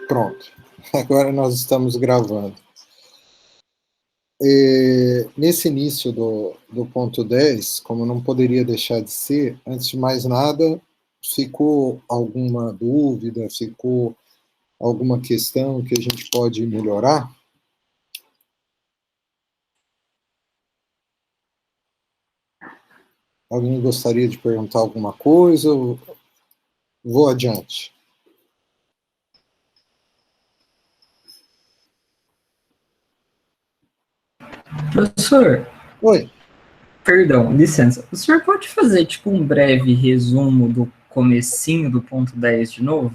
Pronto. Agora nós estamos gravando. Nesse início do ponto 10, como não poderia deixar de ser, antes de mais nada, ficou alguma dúvida, ficou alguma questão que a gente pode melhorar? Alguém gostaria de perguntar alguma coisa? Vou adiante. Professor, Oi. perdão, licença. O senhor pode fazer tipo um breve resumo do comecinho do ponto 10 de novo?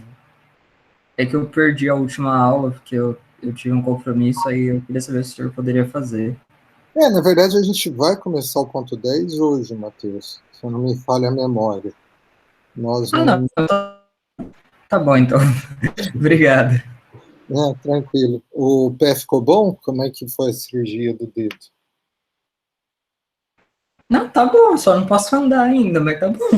É que eu perdi a última aula porque eu tive um compromisso, aí eu queria saber se o senhor poderia fazer. Na verdade, a gente vai começar o ponto 10 hoje, Matheus, se não me falha a memória. Nós Ah, não. não... Tá bom, então. Obrigado. Tranquilo. O pé ficou bom? Como é que foi a cirurgia do dedo? Não, tá bom, só não posso andar ainda, mas tá bom.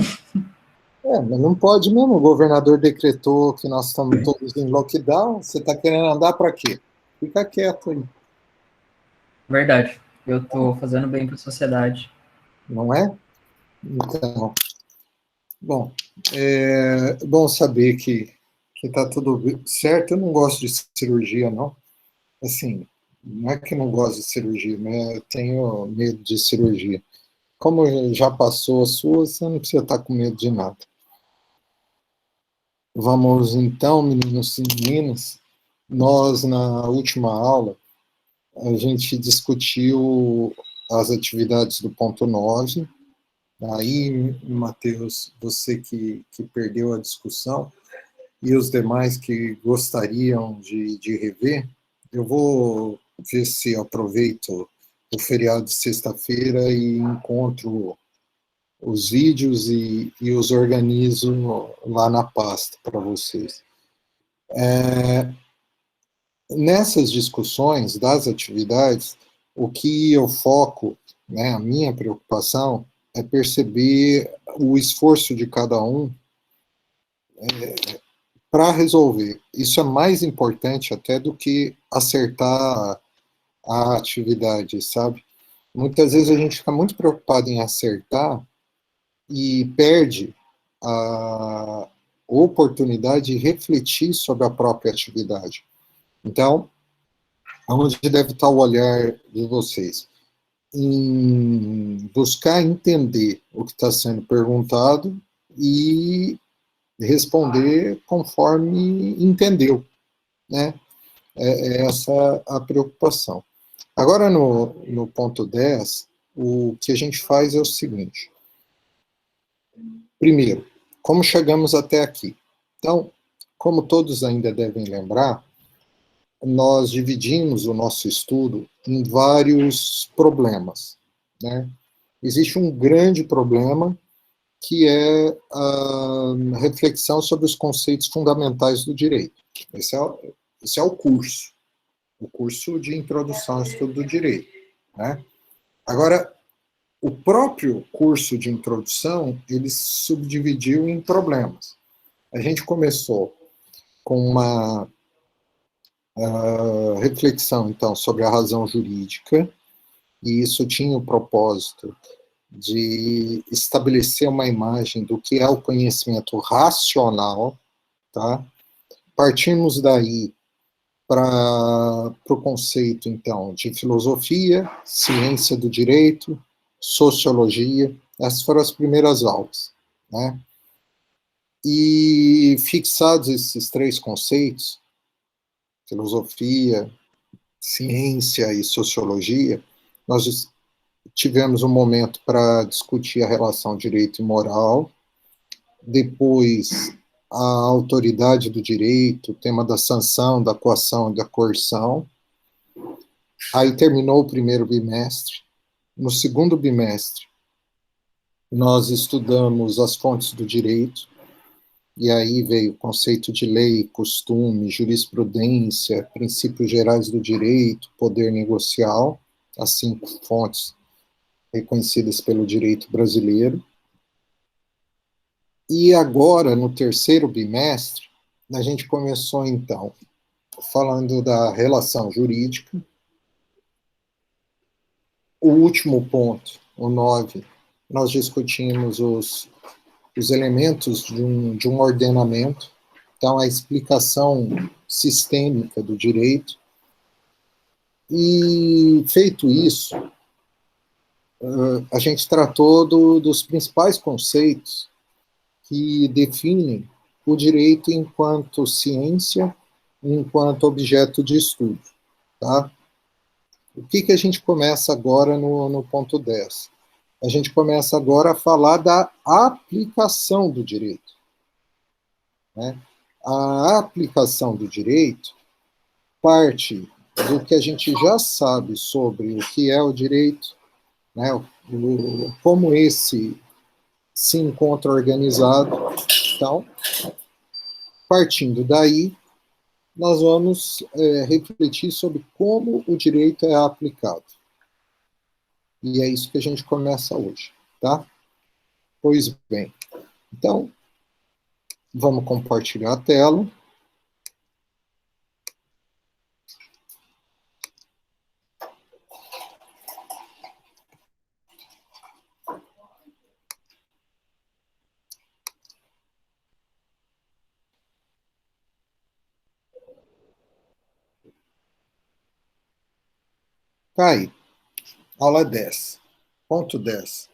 Mas não pode mesmo. O governador decretou que nós estamos todos em lockdown. Você está querendo andar para quê? Fica quieto aí, Verdade. Eu tô fazendo bem pra sociedade. não é? Então, bom, é bom saber que está tudo certo. Eu não gosto de cirurgia, não. Assim, não é que eu não gosto de cirurgia, mas eu tenho medo de cirurgia. Como já passou a sua, você não precisa estar com medo de nada. Vamos então, meninos e meninas, nós na última aula, a gente discutiu as atividades do ponto 9. Aí, Matheus, você que perdeu a discussão, e os demais que gostariam de rever, eu vou ver se aproveito o feriado de sexta-feira e encontro os vídeos e os organizo lá na pasta para vocês. Nessas discussões das atividades, o que eu foco, né, a minha preocupação, é perceber o esforço de cada um para resolver. Isso é mais importante até do que acertar a atividade, sabe? Muitas vezes a gente fica muito preocupado em acertar e perde a oportunidade de refletir sobre a própria atividade. Então, onde deve estar o olhar de vocês? Em buscar entender o que está sendo perguntado e responder conforme entendeu, né? É essa a preocupação. Agora, no ponto 10, o que a gente faz é o seguinte. Primeiro, como chegamos até aqui? Então, como todos ainda devem lembrar, nós dividimos o nosso estudo em vários problemas, né? Existe um grande problema que é a reflexão sobre os conceitos fundamentais do direito. Esse é o curso de introdução ao estudo do direito, né? Agora, o próprio curso de introdução, ele se subdividiu em problemas. A gente começou com uma reflexão, então, sobre a razão jurídica, e isso tinha o propósito de estabelecer uma imagem do que é o conhecimento racional, tá? Partimos daí para o conceito, então, de filosofia, ciência do direito, sociologia. Essas foram as primeiras aulas, né? E fixados esses três conceitos, filosofia, ciência e sociologia, nós tivemos um momento para discutir a relação direito e moral, depois a autoridade do direito, o tema da sanção, da coação e da coerção. Aí terminou o primeiro bimestre. No segundo bimestre, nós estudamos as fontes do direito, e aí veio o conceito de lei, costume, jurisprudência, princípios gerais do direito, poder negocial, as 5 fontes reconhecidas pelo direito brasileiro. E agora, no terceiro bimestre, a gente começou, então, falando da relação jurídica. O último ponto, o 9, nós discutimos os elementos de um ordenamento, então, a explicação sistêmica do direito. E, feito isso, a gente tratou dos principais conceitos que definem o direito enquanto ciência, enquanto objeto de estudo. Tá? O que a gente começa agora no ponto 10? A gente começa agora a falar da aplicação do direito. Né? A aplicação do direito parte do que a gente já sabe sobre o que é o direito, né? Como esse se encontra organizado. Então, partindo daí, nós vamos refletir sobre como o direito é aplicado. E é isso que a gente começa hoje, tá? Pois bem, então, vamos compartilhar a tela. Tá aí, aula 10. Ponto 10.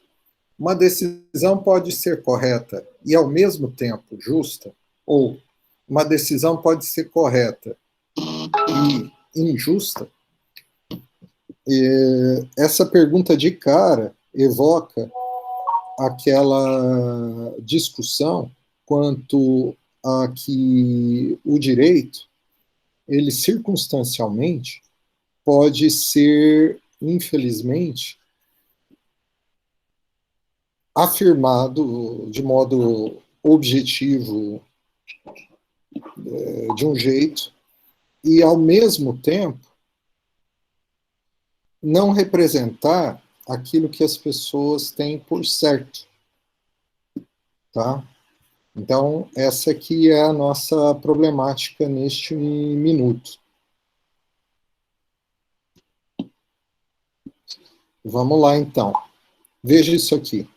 Uma decisão pode ser correta e, ao mesmo tempo, justa, ou uma decisão pode ser correta e injusta? E essa pergunta de cara evoca aquela discussão quanto a que o direito, ele circunstancialmente, pode ser, infelizmente, afirmado de modo objetivo, de um jeito, e, ao mesmo tempo, não representar aquilo que as pessoas têm por certo. Tá? Então, essa aqui é a nossa problemática neste minuto. Vamos lá, então. Veja isso aqui.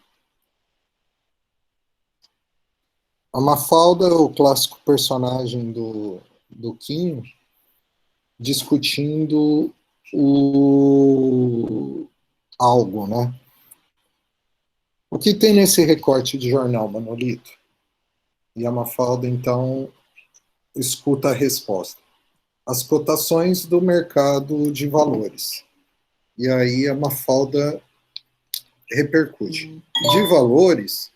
A Mafalda, o clássico personagem do Quinho, discutindo algo, né? O que tem nesse recorte de jornal, Manolito? E a Mafalda, então, escuta a resposta. As cotações do mercado de valores. E aí a Mafalda repercute. De valores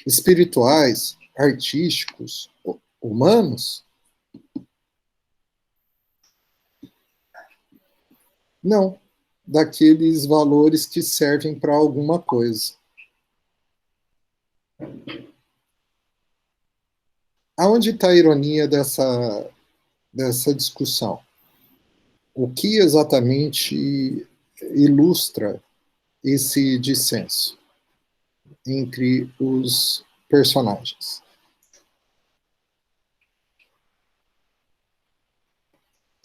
espirituais, artísticos, humanos? Não. Daqueles valores que servem para alguma coisa. Aonde está a ironia dessa discussão? O que exatamente ilustra esse dissenso entre os personagens?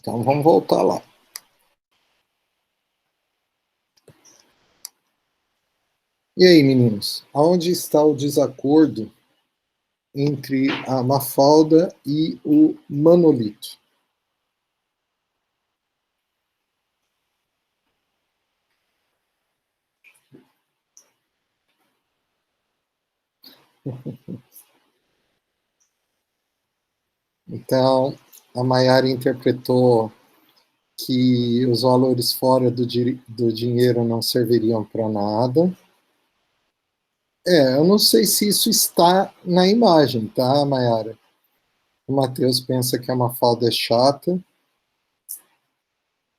Então vamos voltar lá. E aí, meninos, aonde está o desacordo entre a Mafalda e o Manolito? Então, a Maiara interpretou que os valores fora do dinheiro não serviriam para nada. Eu não sei se isso está na imagem, tá, Maiara? O Matheus pensa que a Mafalda é chata,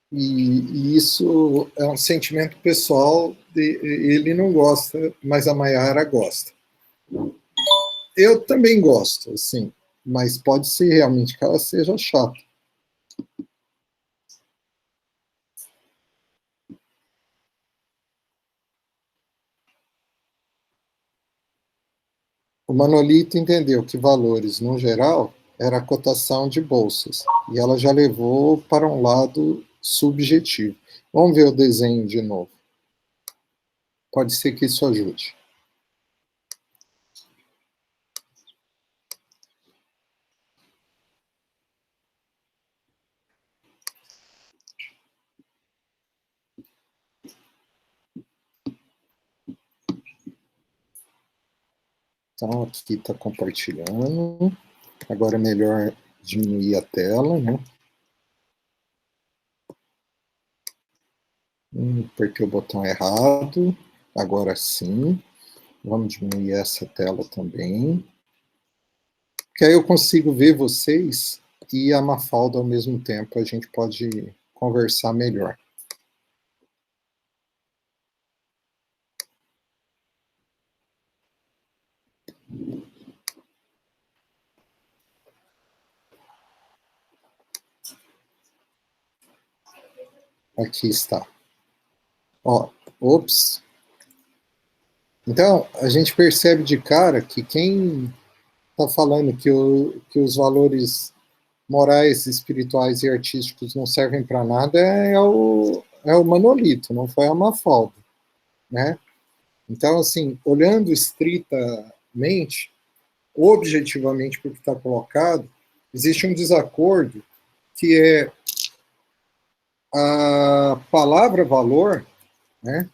e isso é um sentimento pessoal, ele não gosta, mas a Maiara gosta. Eu também gosto, assim, mas pode ser realmente que ela seja chata. O Manolito entendeu que valores, no geral, era a cotação de bolsas, e ela já levou para um lado subjetivo. Vamos ver o desenho de novo. Pode ser que isso ajude. Então, aqui está compartilhando. Agora é melhor diminuir a tela, né? Apertei o botão errado. Agora sim. Vamos diminuir essa tela também. Porque aí eu consigo ver vocês e a Mafalda ao mesmo tempo. A gente pode conversar melhor. Aqui está. Ó, ops. Então, a gente percebe de cara que quem está falando que os valores morais, espirituais e artísticos não servem para nada é o Manolito, não foi a Mafalda, né? Então, assim, olhando estritamente, objetivamente para o que está colocado, existe um desacordo que é a palavra valor, né?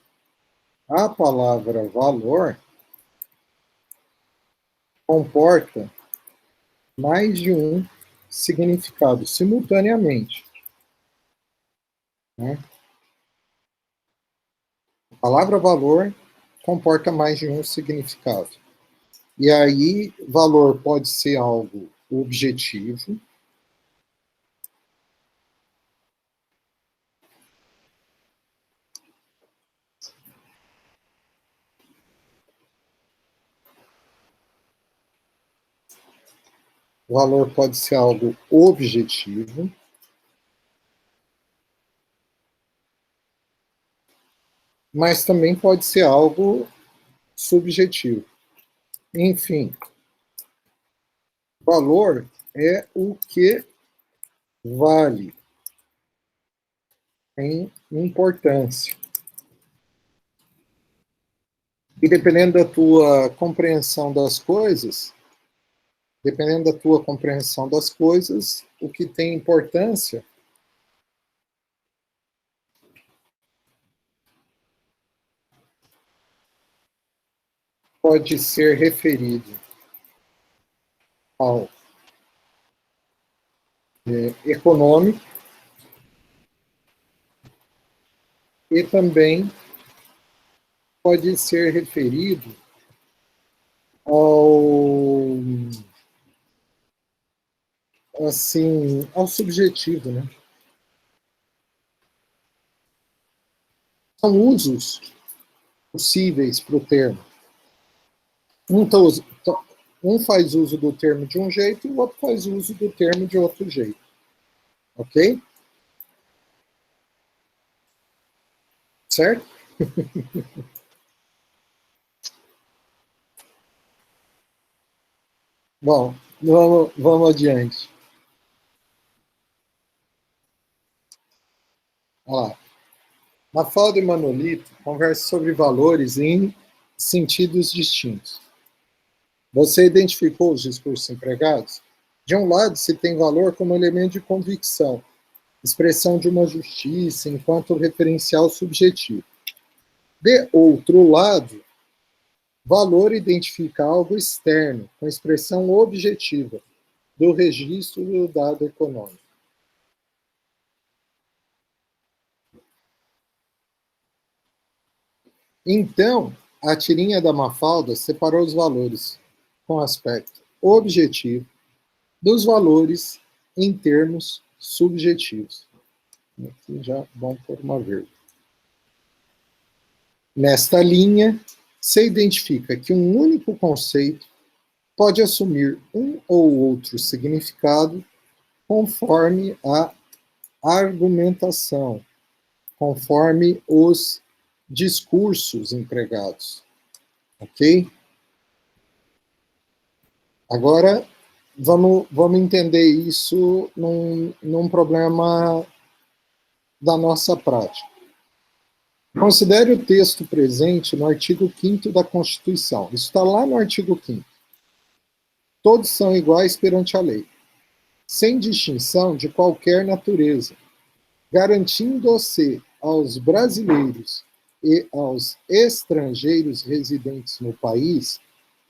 A palavra valor comporta mais de um significado simultaneamente, né? A palavra valor comporta mais de um significado. E aí, valor pode ser algo objetivo, valor pode ser algo objetivo, mas também pode ser algo subjetivo. Enfim, valor é o que vale em importância. E dependendo da tua compreensão das coisas, o que tem importância pode ser referido ao econômico e também pode ser referido ao, assim, ao subjetivo, né? São usos possíveis para o termo. Um faz uso do termo de um jeito e o outro faz uso do termo de outro jeito. Ok? Certo? Bom, vamos adiante. Olha lá. Mafalda e Manolito conversam sobre valores em sentidos distintos. Você identificou os discursos empregados? De um lado, se tem valor como elemento de convicção, expressão de uma justiça enquanto referencial subjetivo. De outro lado, valor identifica algo externo, com expressão objetiva, do registro do dado econômico. Então, a tirinha da Mafalda separou os valores com aspecto objetivo dos valores em termos subjetivos. Aqui já vamos por uma vírgula. Nesta linha, se identifica que um único conceito pode assumir um ou outro significado conforme a argumentação, conforme os discursos empregados. Ok? Agora, vamos entender isso num problema da nossa prática. Considere o texto presente no artigo 5º da Constituição. Isso está lá no artigo 5º. Todos são iguais perante a lei, sem distinção de qualquer natureza, garantindo-se aos brasileiros e aos estrangeiros residentes no país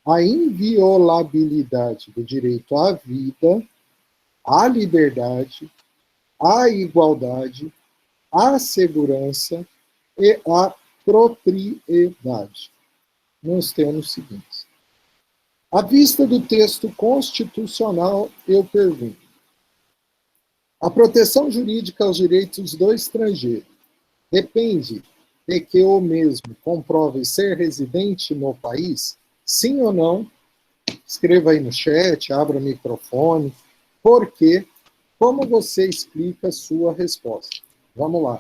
a inviolabilidade do direito à vida, à liberdade, à igualdade, à segurança e à propriedade, nos termos seguintes. À vista do texto constitucional, eu pergunto: a proteção jurídica aos direitos do estrangeiro depende de que o mesmo comprove ser residente no país? Sim ou não? Escreva aí no chat, abra o microfone. Por quê? Como você explica a sua resposta? Vamos lá.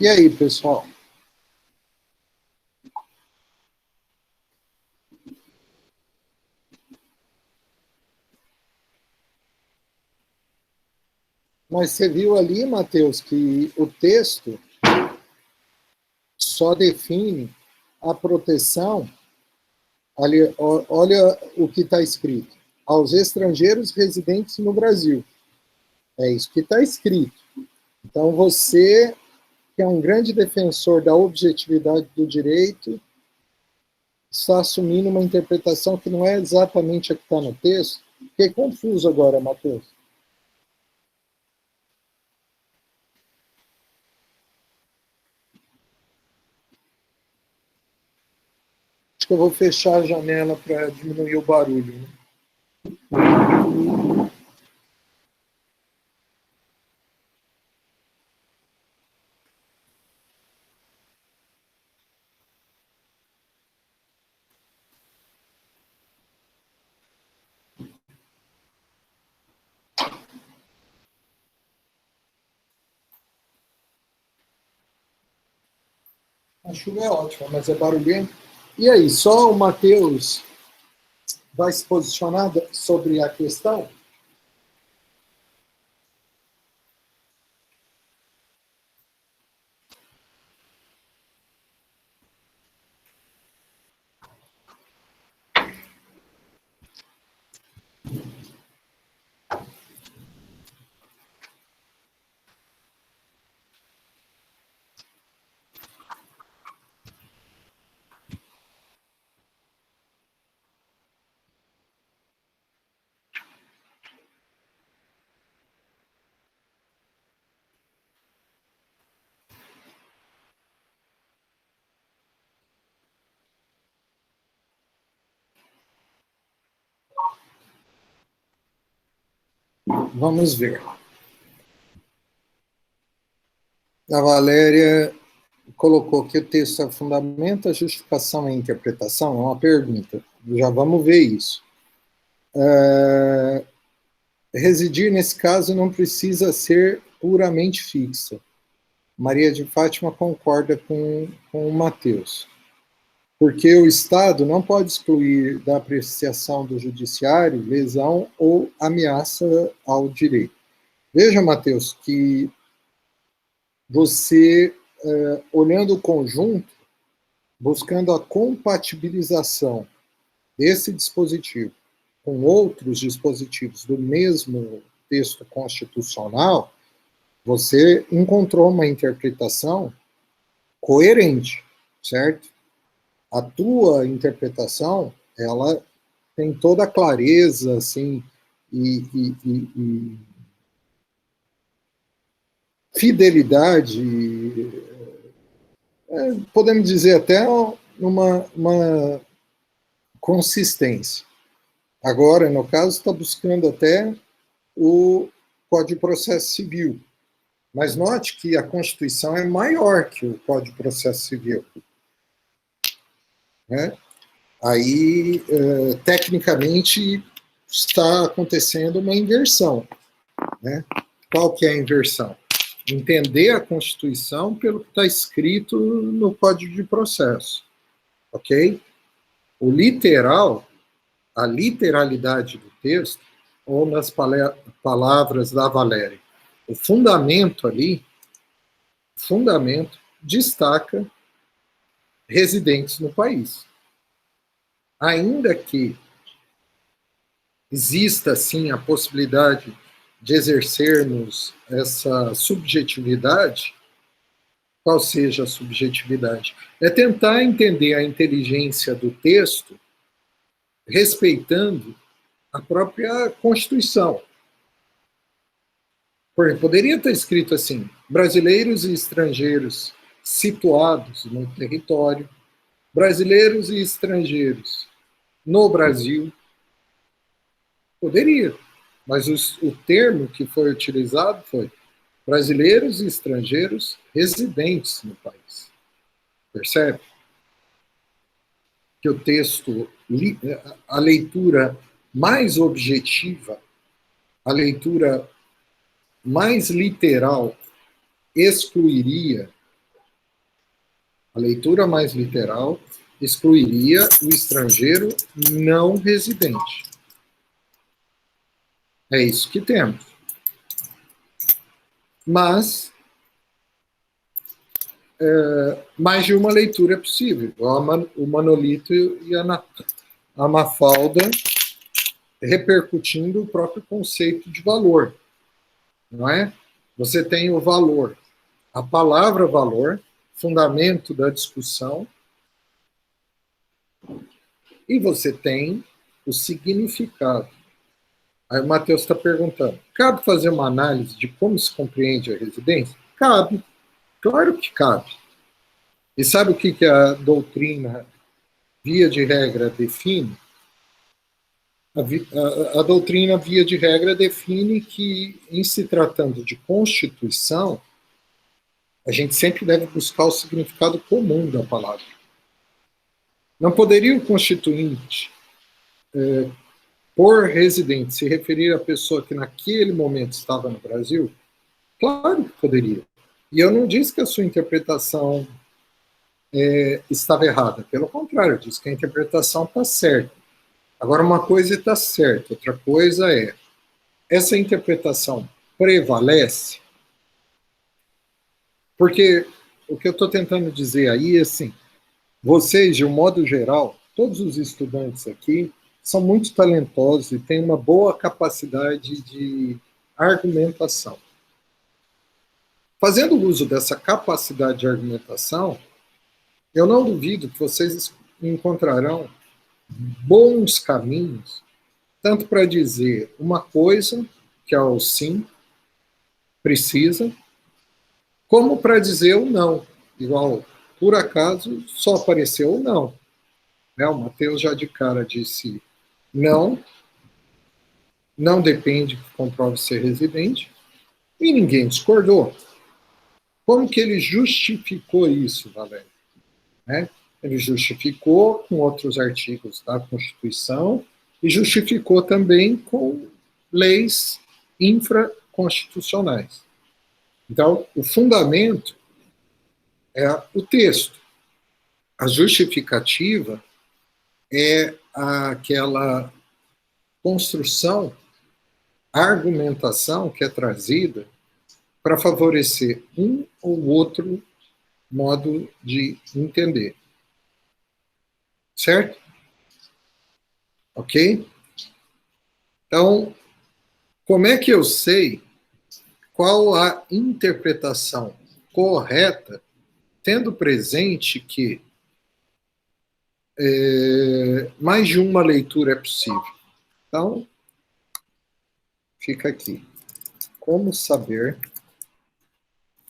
E aí, pessoal? Mas você viu ali, Matheus, que o texto só define a proteção. Ali, olha o que está escrito: aos estrangeiros residentes no Brasil. É isso que está escrito. Então, você, que é um grande defensor da objetividade do direito, está assumindo uma interpretação que não é exatamente a que está no texto. Fiquei confuso agora, Matheus. Acho que eu vou fechar a janela para diminuir o barulho, né? A chuva é ótima, mas é barulhento. E aí, só o Matheus vai se posicionar sobre a questão? Vamos ver. A Valéria colocou que o texto fundamenta a justificação e a interpretação. É uma pergunta. Já vamos ver isso. Residir, nesse caso, não precisa ser puramente fixa. Maria de Fátima concorda com o Matheus. Porque o Estado não pode excluir da apreciação do judiciário lesão ou ameaça ao direito. Veja, Matheus, que você, olhando o conjunto, buscando a compatibilização desse dispositivo com outros dispositivos do mesmo texto constitucional, você encontrou uma interpretação coerente, certo? A tua interpretação, ela tem toda a clareza, assim, e fidelidade podemos dizer até uma consistência. Agora, no caso, está buscando até o Código de Processo Civil. Mas note que a Constituição é maior que o Código de Processo Civil. Né? Aí, tecnicamente, está acontecendo uma inversão. Né? Qual que é a inversão? Entender a Constituição pelo que está escrito no Código de Processo. Ok? O literal, a literalidade do texto, ou nas palavras da Valéria, o fundamento ali, destaca residentes no país. Ainda que exista, sim, a possibilidade de exercermos essa subjetividade, qual seja a subjetividade? É tentar entender a inteligência do texto respeitando a própria Constituição. Por exemplo, poderia estar escrito assim: brasileiros e estrangeiros situados no território, brasileiros e estrangeiros no Brasil. Poderia, mas o termo que foi utilizado foi brasileiros e estrangeiros residentes no país. Percebe? Que o texto, a leitura mais objetiva, a leitura mais literal, excluiria, a leitura mais literal excluiria o estrangeiro não residente. É isso que temos. Mas mais de uma leitura é possível. O Manolito e a Mafalda repercutindo o próprio conceito de valor. Não é? Você tem o valor, a palavra valor, fundamento da discussão, e você tem o significado. Aí o Matheus está perguntando, cabe fazer uma análise de como se compreende a residência? Cabe, claro que cabe. E sabe o que a doutrina, via de regra, define? A doutrina, via de regra, define que, em se tratando de Constituição, a gente sempre deve buscar o significado comum da palavra. Não poderia o Constituinte, por residente, se referir à pessoa que naquele momento estava no Brasil? Claro que poderia. E eu não disse que a sua interpretação estava errada. Pelo contrário, eu disse que a interpretação está certa. Agora, uma coisa está certa, outra coisa é, essa interpretação prevalece? Porque o que eu estou tentando dizer aí é assim, vocês, de um modo geral, todos os estudantes aqui, são muito talentosos e têm uma boa capacidade de argumentação. Fazendo uso dessa capacidade de argumentação, eu não duvido que vocês encontrarão bons caminhos, tanto para dizer uma coisa, que é o sim, precisa, como para dizer o não, igual, por acaso, só apareceu o não. O Matheus já de cara disse não depende que comprove ser residente, e ninguém discordou. Como que ele justificou isso, Valério? Ele justificou com outros artigos da Constituição e justificou também com leis infraconstitucionais. Então, o fundamento é o texto. A justificativa é aquela construção, argumentação que é trazida para favorecer um ou outro modo de entender. Certo? Ok? Então, como é que eu sei qual a interpretação correta, tendo presente que mais de uma leitura é possível? Então, fica aqui. Como saber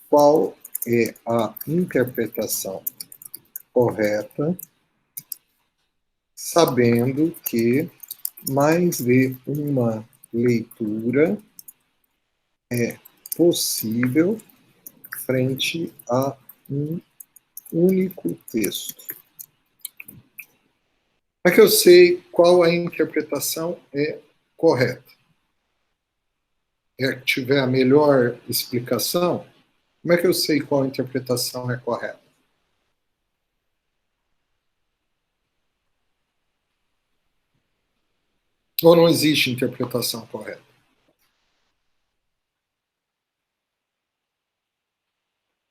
qual é a interpretação correta, sabendo que mais de uma leitura é possível frente a um único texto. Como é que eu sei qual a interpretação é correta? É que tiver a melhor explicação? Como é que eu sei qual interpretação é correta? Ou não existe interpretação correta?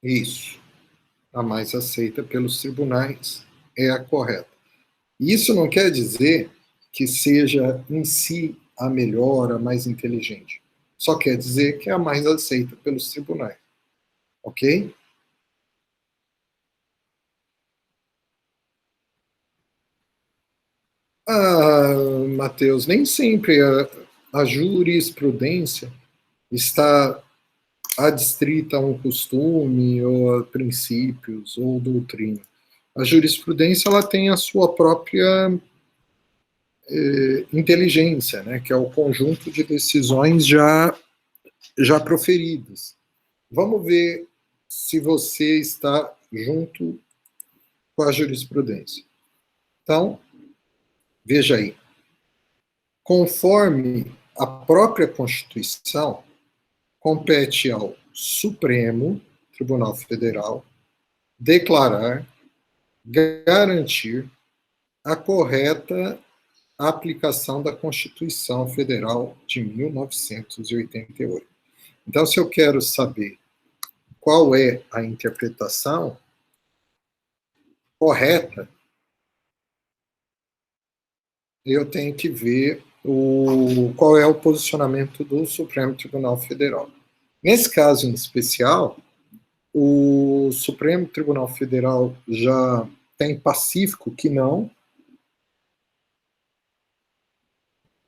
Isso. A mais aceita pelos tribunais é a correta. Isso não quer dizer que seja em si a melhor, a mais inteligente. Só quer dizer que é a mais aceita pelos tribunais. Ok? Ah, Matheus, nem sempre a jurisprudência está adstrita a um costume, ou a princípios, ou doutrina. A jurisprudência ela tem a sua própria inteligência, né, que é o conjunto de decisões já proferidas. Vamos ver se você está junto com a jurisprudência. Então, veja aí. Conforme a própria Constituição, compete ao Supremo Tribunal Federal declarar, garantir a correta aplicação da Constituição Federal de 1988. Então, se eu quero saber qual é a interpretação correta, eu tenho que ver qual é o posicionamento do Supremo Tribunal Federal. Nesse caso em especial, o Supremo Tribunal Federal já tem pacífico que não,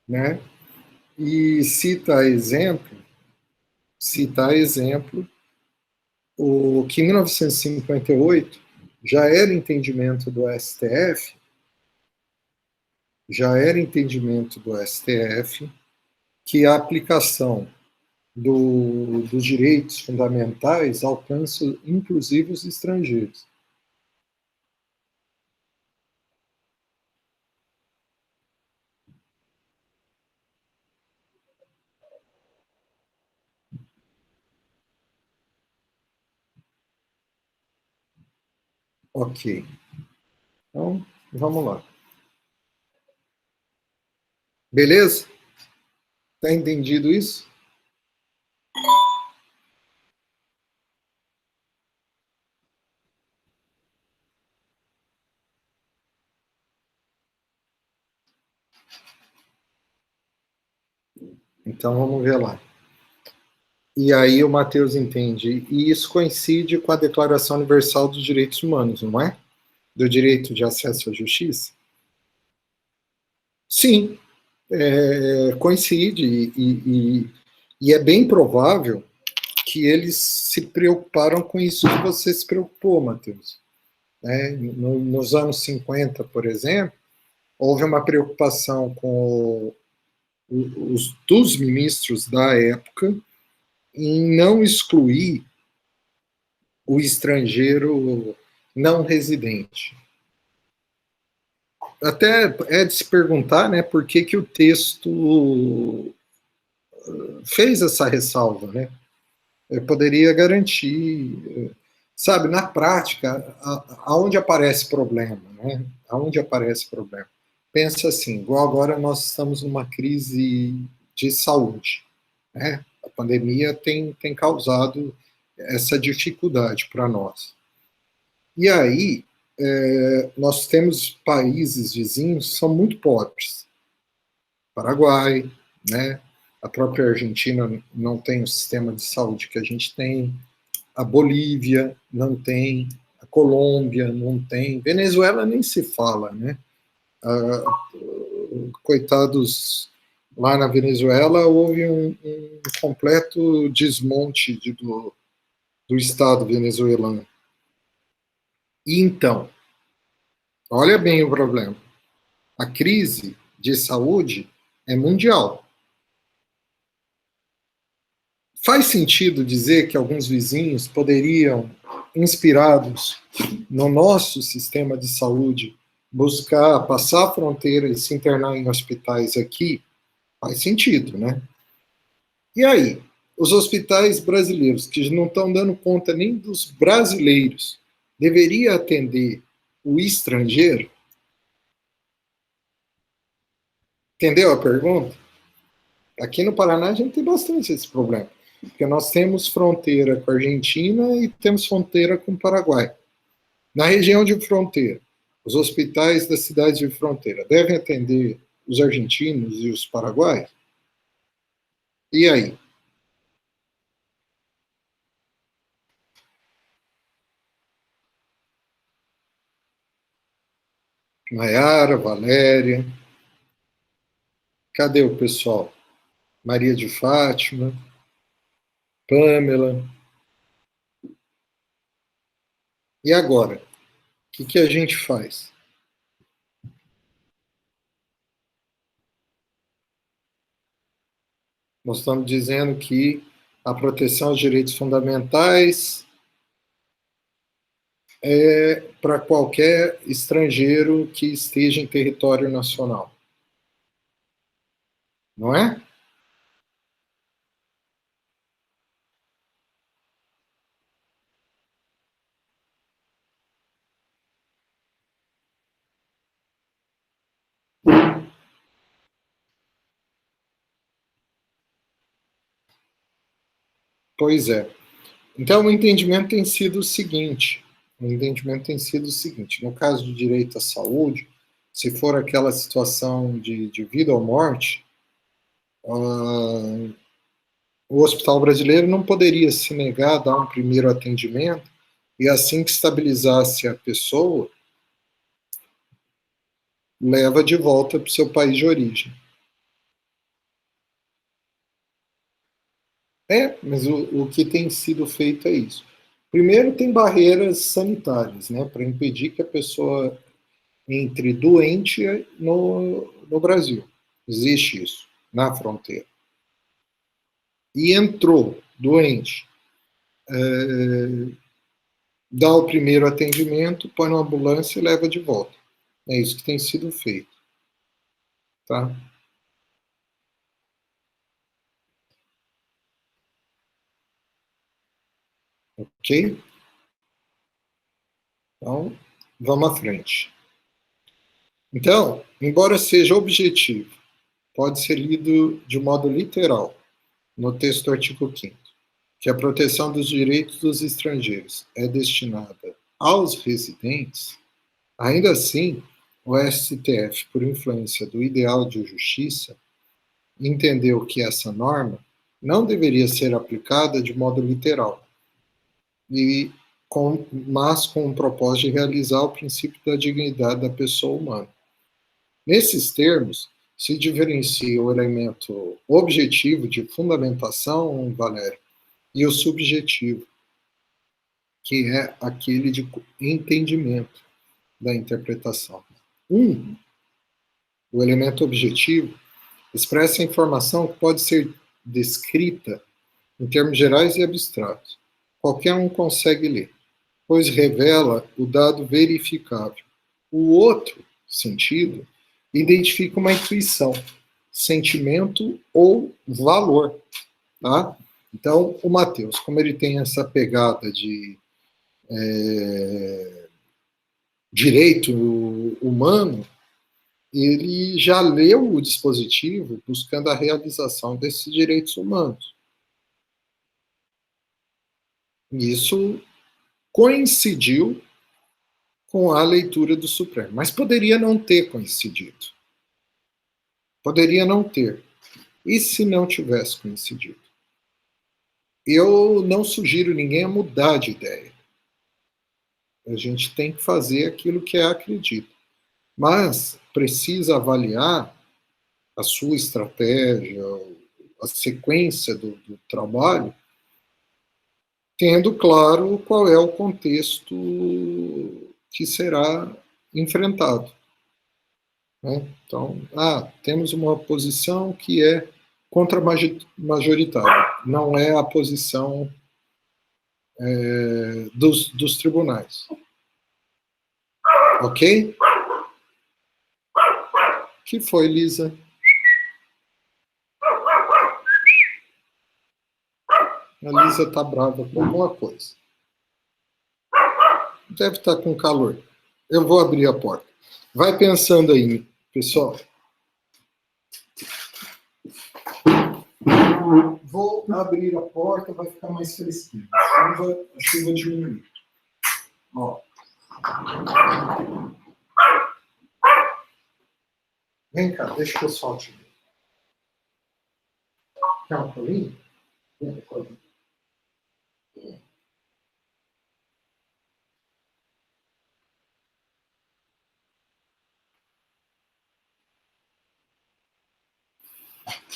né? E cita exemplo, o que em 1958 já era entendimento do STF, que a aplicação dos direitos fundamentais alcança inclusive os estrangeiros. Ok. Então, vamos lá. Beleza? Está entendido isso? Então, vamos ver lá. E aí o Matheus entende. E isso coincide com a Declaração Universal dos Direitos Humanos, não é? Do direito de acesso à justiça? Sim, coincide. E é bem provável que eles se preocuparam com isso que você se preocupou, Matheus. Nos anos 50, por exemplo, houve uma preocupação com dos ministros da época em não excluir o estrangeiro não residente. Até é de se perguntar, né, por que o texto fez essa ressalva, né? Eu poderia garantir, sabe, na prática, aonde aparece problema, né? Aonde aparece problema? Pensa assim, igual agora nós estamos numa crise de saúde, né? A pandemia tem causado essa dificuldade para nós. E aí, nós temos países vizinhos que são muito pobres. Paraguai, né? A própria Argentina não tem o sistema de saúde que a gente tem, a Bolívia não tem, a Colômbia não tem, Venezuela nem se fala, né? Coitados, lá na Venezuela houve um completo desmonte do Estado venezuelano. E então, olha bem o problema. A crise de saúde é mundial. Faz sentido dizer que alguns vizinhos poderiam, inspirados no nosso sistema de saúde, buscar passar a fronteira e se internar em hospitais aqui? Faz sentido, né? E aí? Os hospitais brasileiros, que não estão dando conta nem dos brasileiros, deveria atender o estrangeiro? Entendeu a pergunta? Aqui no Paraná a gente tem bastante esse problema, porque nós temos fronteira com a Argentina e temos fronteira com o Paraguai. Na região de fronteira, os hospitais das cidades de fronteira devem atender os argentinos e os paraguaios? E aí? Maiara, Valéria, cadê o pessoal? Maria de Fátima, Pamela. E agora? O que a gente faz? Nós estamos dizendo que a proteção aos direitos fundamentais é para qualquer estrangeiro que esteja em território nacional. Não é? Pois é. Então, o entendimento tem sido o seguinte: no caso do direito à saúde, se for aquela situação de vida ou morte, o hospital brasileiro não poderia se negar a dar um primeiro atendimento e assim que estabilizasse a pessoa, leva de volta para o seu país de origem. Mas o que tem sido feito é isso. Primeiro, tem barreiras sanitárias, né, para impedir que a pessoa entre doente no Brasil. Existe isso, na fronteira. E entrou doente, dá o primeiro atendimento, põe na ambulância e leva de volta. É isso que tem sido feito. Tá? Ok? Então, vamos à frente. Então, embora seja objetivo, pode ser lido de modo literal no texto do artigo 5º, que a proteção dos direitos dos estrangeiros é destinada aos residentes, ainda assim, o STF, por influência do ideal de justiça, entendeu que essa norma não deveria ser aplicada de modo literal, mas com o propósito de realizar o princípio da dignidade da pessoa humana. Nesses termos, se diferencia o elemento objetivo de fundamentação, Valério, e o subjetivo, que é aquele de entendimento da interpretação. O elemento objetivo, expressa a informação que pode ser descrita em termos gerais e abstratos. Qualquer um consegue ler, pois revela o dado verificável. O outro sentido identifica uma intuição, sentimento ou valor. Tá? Então, o Mateus, como ele tem essa pegada de direito humano, ele já leu o dispositivo buscando a realização desses direitos humanos. E isso coincidiu com a leitura do Supremo, mas poderia não ter coincidido. Poderia não ter. E se não tivesse coincidido? Eu não sugiro ninguém a mudar de ideia. A gente tem que fazer aquilo que acredita. Mas precisa avaliar a sua estratégia, a sequência do trabalho, tendo claro qual é o contexto que será enfrentado. Né? Então, temos uma posição que é contra-majoritária, não é a posição dos tribunais. Ok? Que foi, Lisa? A Lisa está brava com alguma coisa. Deve estar com calor. Eu vou abrir a porta. Vai pensando aí, pessoal. Vou abrir a porta, vai ficar mais fresquinho. A chuva diminuir. Ó. Vem cá, deixa que eu solte. Quer um colinho? Vem, colinho.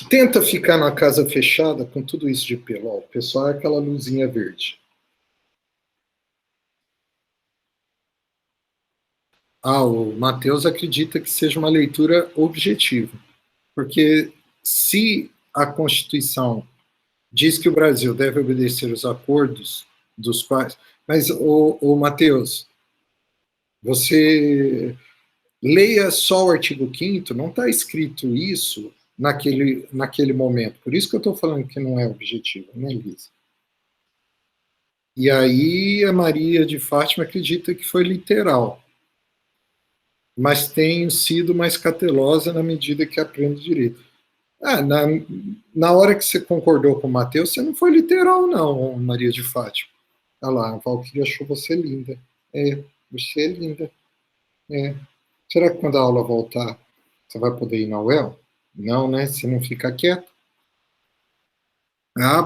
Tenta ficar na casa fechada com tudo isso de pelo. Ó, o pessoal é aquela luzinha verde. O Matheus acredita que seja uma leitura objetiva. Porque se a Constituição diz que o Brasil deve obedecer os acordos dos quais... Mas, o Matheus, você leia só o artigo 5º, não está escrito isso naquele momento. Por isso que eu estou falando que não é objetivo, né, Lisa? E aí a Maria de Fátima acredita que foi literal, mas tem sido mais cautelosa na medida que aprende direito. Na hora que você concordou com o Matheus, você não foi literal, não, Maria de Fátima. Olha lá, a Valquíria achou você linda. Você é linda. Será que quando a aula voltar, você vai poder ir na UEL? Não, né? Você não fica quieto.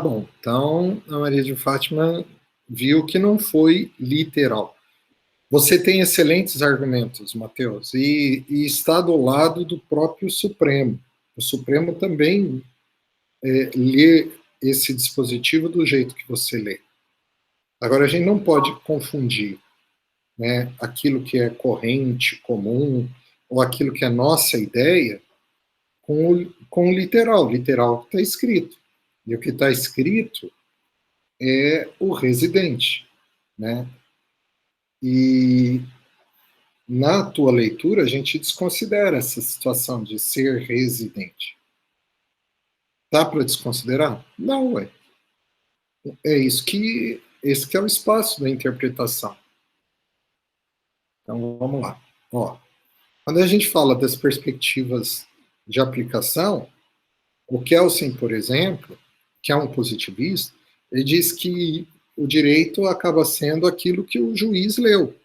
Bom. Então, a Maria de Fátima viu que não foi literal. Você tem excelentes argumentos, Matheus, e está do lado do próprio Supremo. O Supremo também lê esse dispositivo do jeito que você lê. Agora, a gente não pode confundir, né, aquilo que é corrente, comum, ou aquilo que é nossa ideia, com o literal. O literal está escrito. E o que está escrito é o residente. Né? E na tua leitura, a gente desconsidera essa situação de ser residente. Dá para desconsiderar? Não, ué. Esse que é o espaço da interpretação. Então, vamos lá. Ó, quando a gente fala das perspectivas de aplicação, o Kelsen, por exemplo, que é um positivista, ele diz que o direito acaba sendo aquilo que o juiz leu.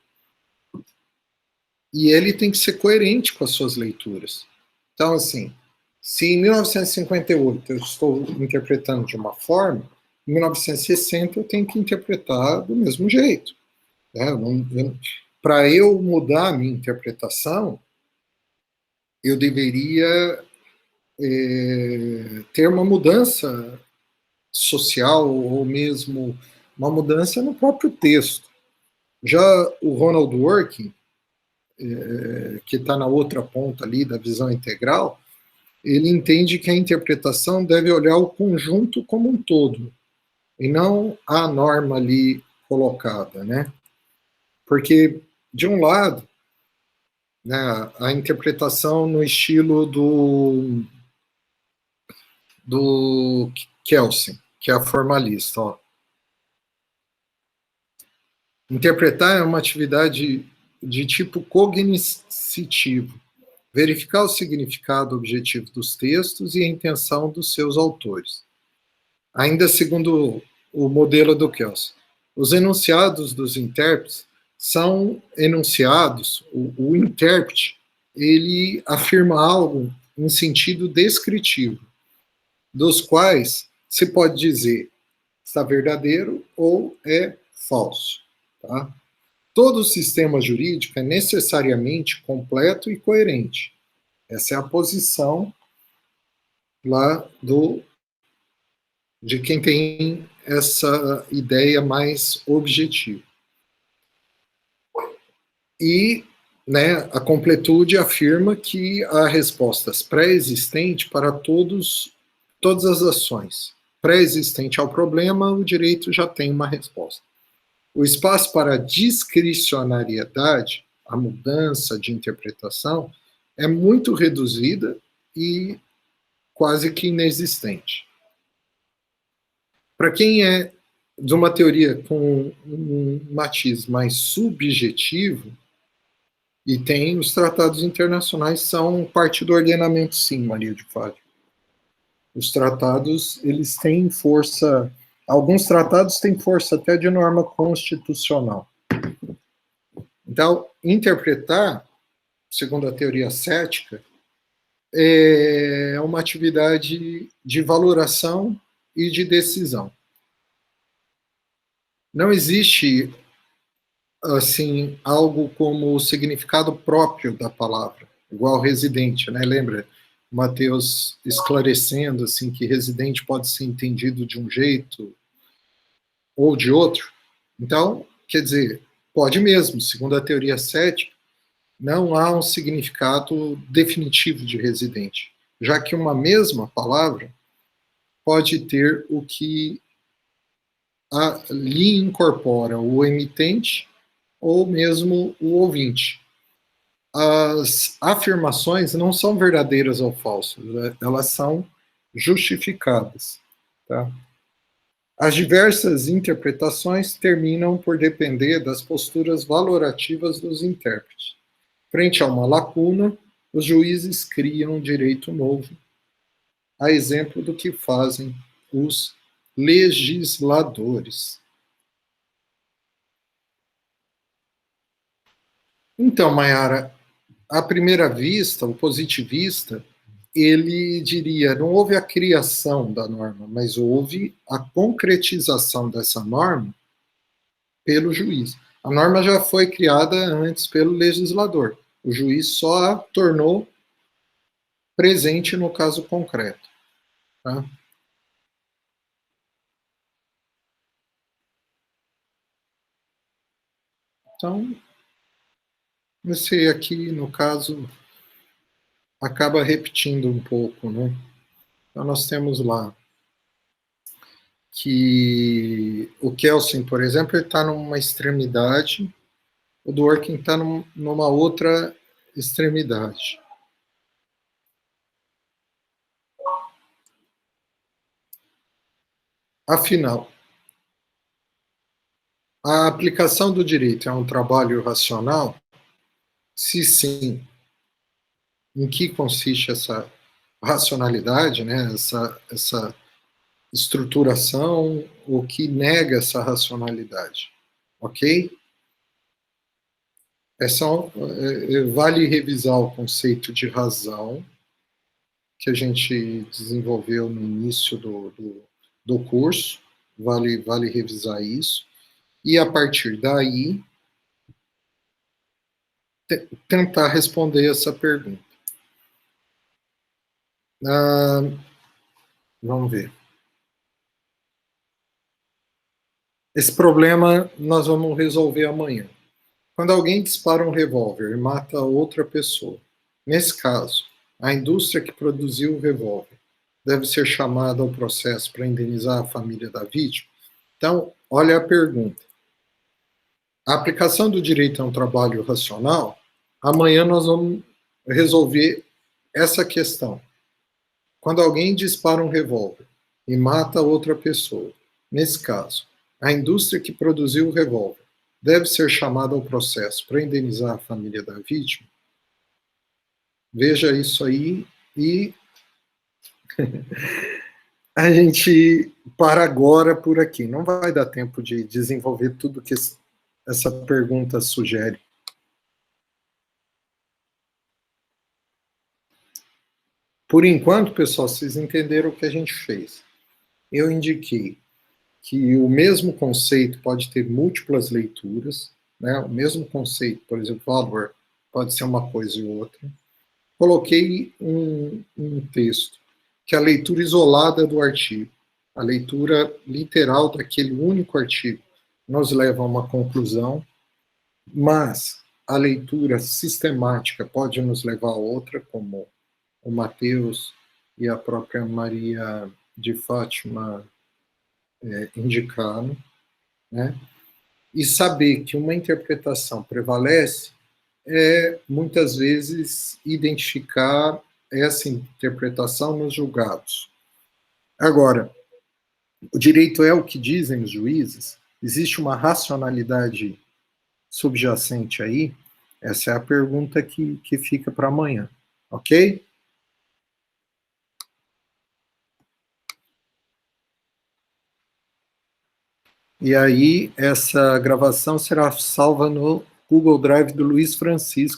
E ele tem que ser coerente com as suas leituras. Então, assim, se em 1958 eu estou interpretando de uma forma, em 1960 eu tenho que interpretar do mesmo jeito. Né? Para eu mudar a minha interpretação, eu deveria ter uma mudança social ou mesmo uma mudança no próprio texto. Já o Ronald Dworkin, que está na outra ponta ali da visão integral, ele entende que a interpretação deve olhar o conjunto como um todo, e não a norma ali colocada, né? Porque, de um lado, né, a interpretação no estilo do Kelsen, que é a formalista, ó. Interpretar é uma atividade de tipo cognitivo, verificar o significado objetivo dos textos e a intenção dos seus autores. Ainda segundo o modelo do Kelsen, os enunciados dos intérpretes são enunciados, o intérprete, ele afirma algo em sentido descritivo, dos quais se pode dizer está verdadeiro ou é falso. Tá? Todo sistema jurídico é necessariamente completo e coerente. Essa é a posição lá do de quem tem essa ideia mais objetiva. E, né, a completude afirma que há respostas pré-existentes para todas as ações. Pré-existente ao problema, o direito já tem uma resposta. O espaço para a discricionariedade, a mudança de interpretação, é muito reduzida e quase que inexistente. Para quem é de uma teoria com um matiz mais subjetivo, e tem os tratados internacionais são parte do ordenamento, sim, Maria de Fátima. Os tratados, eles têm força, alguns tratados têm força até de norma constitucional. Então, interpretar, segundo a teoria cética, é uma atividade de valoração e de decisão. Não existe, assim, algo como o significado próprio da palavra, igual residente, né? Lembra? Mateus esclarecendo, assim, que residente pode ser entendido de um jeito ou de outro. Então, quer dizer, pode mesmo, segundo a teoria cética, não há um significado definitivo de residente, já que uma mesma palavra pode ter o que lhe incorpora o emitente ou mesmo o ouvinte. As afirmações não são verdadeiras ou falsas, elas são justificadas. Tá? As diversas interpretações terminam por depender das posturas valorativas dos intérpretes. Frente a uma lacuna, os juízes criam um direito novo, a exemplo do que fazem os legisladores. Então, Mayara, à primeira vista, o positivista, ele diria, não houve a criação da norma, mas houve a concretização dessa norma pelo juiz. A norma já foi criada antes pelo legislador. O juiz só a tornou presente no caso concreto. Tá? Então, esse aqui, no caso, acaba repetindo um pouco, né? Então, nós temos lá que o Kelsen, por exemplo, ele está numa extremidade, o Dworkin está numa outra extremidade. Afinal, a aplicação do direito é um trabalho racional? Se sim, em que consiste essa racionalidade, né? essa estruturação, o que nega essa racionalidade? Ok? Vale revisar o conceito de razão que a gente desenvolveu no início do curso, vale revisar isso, e a partir daí tentar responder essa pergunta. Vamos ver. Esse problema nós vamos resolver amanhã. Quando alguém dispara um revólver e mata outra pessoa, nesse caso, a indústria que produziu o revólver deve ser chamada ao processo para indenizar a família da vítima? Então, olha a pergunta. A aplicação do direito é um trabalho racional? Amanhã nós vamos resolver essa questão. Quando alguém dispara um revólver e mata outra pessoa, nesse caso, a indústria que produziu o revólver deve ser chamada ao processo para indenizar a família da vítima? Veja isso aí e a gente para agora por aqui. Não vai dar tempo de desenvolver tudo que essa pergunta sugere. Por enquanto, pessoal, vocês entenderam o que a gente fez. Eu indiquei que o mesmo conceito pode ter múltiplas leituras, né? O mesmo conceito, por exemplo, valor, pode ser uma coisa e outra. Coloquei um texto, que é a leitura isolada do artigo. A leitura literal daquele único artigo nos leva a uma conclusão, mas a leitura sistemática pode nos levar a outra, como o Mateus e a própria Maria de Fátima indicaram, né? E saber que uma interpretação prevalece é, muitas vezes, identificar essa interpretação nos julgados. Agora, o direito é o que dizem os juízes? Existe uma racionalidade subjacente aí? Essa é a pergunta que fica para amanhã, ok? E aí, essa gravação será salva no Google Drive do Luiz Francisco.